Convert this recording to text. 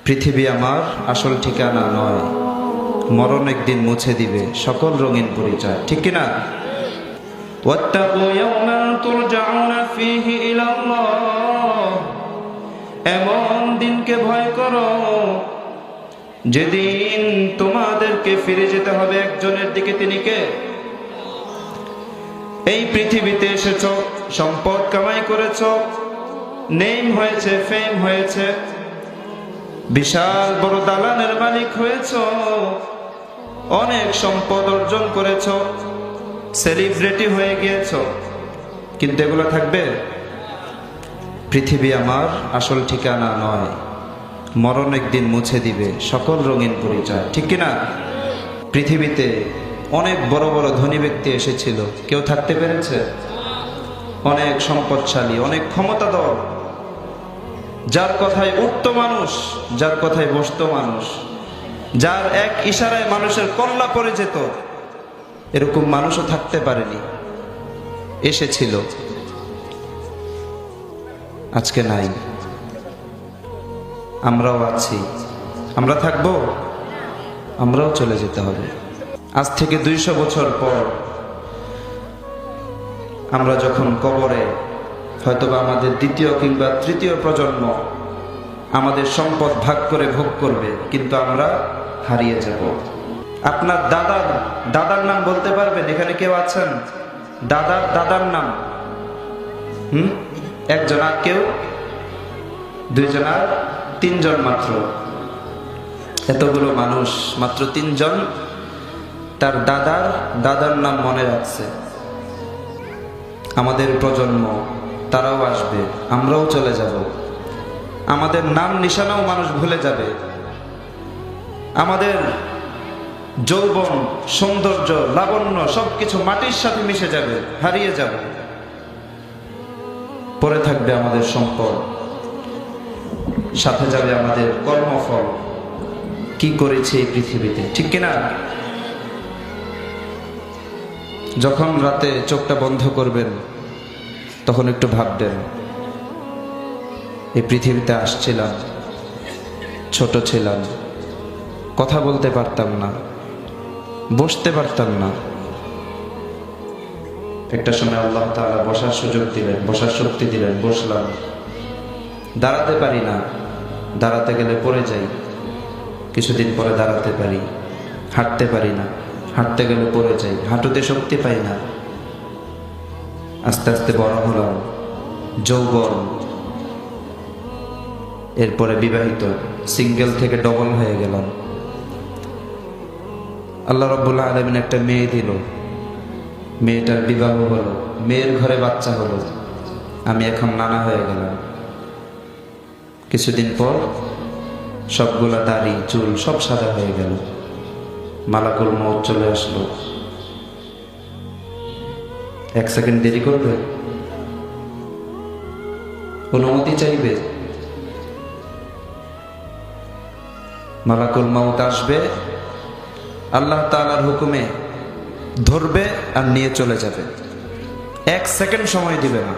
পৃথিবী আমার আসল ঠিকানা নয়, মরণ একদিন মুছে দিবে সকল রঙিন পরিচয়, ঠিক কিনা? ওয়াত্তাকু ইয়াওমান তুরজাউনা ফীহি ইলাল্লাহ, এমন দিনকে ভয় করো যেদিন তোমাদেরকে ফিরে যেতে হবে একজনের দিকে। তিনি কে? এই পৃথিবীতে এসেছো, সম্পদ কামাই করেছো, নেম হয়েছে, ফেম হয়েছে, বিশাল বড় দালানের মালিক হয়েছো, অনেক সম্পদ অর্জন করেছো, সেলিব্রিটি হয়ে গিয়েছো, কিন্তু এগুলো থাকবে? পৃথিবী আমার আসল ঠিকানা নয়, মরণ একদিন মুছে দিবে সকল রঙিন পরিচয়, ঠিক কিনা? পৃথিবীতে অনেক বড় বড় ধনী ব্যক্তি এসেছিল, কেউ থাকতে পেরেছে? অনেক সম্পদশালী, অনেক ক্ষমতাধর, যার কথায় উঠত মানুষ, যার কথায় বসতো মানুষ, যার এক ইশারায় মানুষের কল্লা পড়ে যেত, এরকম মানুষও থাকতে পারেনি, এসেছিল, আজকে নাই। আমরাও আছি, আমরা থাকবো, আমরাও চলে যেতে হবে। আজ থেকে 200 বছর পর আমরা যখন কবরে, হয়তোবা আমাদের দ্বিতীয় কিংবা তৃতীয় প্রজন্ম আমাদের সম্পদ ভাগ করে ভোগ করবে, কিন্তু আমরা হারিয়ে যাব। আপনার দাদার নাম বলতে পারবেন? এখানে কেউ আছেন দাদার নাম? একজন? আর কেউ? 2 জন? আর 3 জন মাত্র। এতগুলো মানুষ, মাত্র 3 জন তার দাদার নাম মনে রাখছে। আমাদের প্রজন্ম, তারাও আসবে, আমরাও চলে যাব, আমাদের নাম নিশানাও মানুষ ভুলে যাবে, আমাদের যৌবন, সৌন্দর্য, লাবণ্য সবকিছু মাটির সাথে মিশে যাবে, হারিয়ে যাবে। পরে থাকবে আমাদের সম্পদ, সাথে যাবে আমাদের কর্মফল, কি করেছে এই পৃথিবীতে, ঠিক কিনা? যখন রাতে চোখটা বন্ধ করবেন, তখন একটু ভাববেন, এই পৃথিবীতে আসছিলাম, ছোট ছিলাম, কথা বলতে পারতাম না, বসতে পারতাম না, একটা সময় আল্লাহ তাআলা বসার সুযোগ দিলেন, বসার শক্তি দিলেন, বসলাম। দাঁড়াতে পারি না, দাঁড়াতে গেলে পড়ে যাই, কিছুদিন পরে দাঁড়াতে পারি। হাঁটতে পারি না, হাঁটতে গেলে পড়ে যাই, হাঁটুতে শক্তি পাই না। আস্তে আস্তে বড় হলাম, যৌবন, এরপরে বিবাহিত, সিঙ্গেল থেকে ডবল হয়ে গেলাম। আল্লাহ রাব্বুল আলামিন একটা মেয়ে দিল, মেয়েটার বিবাহ হলো, মেয়ের ঘরে বাচ্চা হলো, আমি এখন নানা হয়ে গেলাম। কিছুদিন পর সবগুলা দাড়ি, চুল সব সাদা হয়ে গেল, মালাকুল মউত চলে আসলো। 1 সেকেন্ড দেরি করবে? অনুমতি চাইবে? মালাকুল মউত আসবে, আল্লাহ তাআলার হুকুমে ধরবে আর নিয়ে চলে যাবে, 1 সেকেন্ড সময় দিবে না।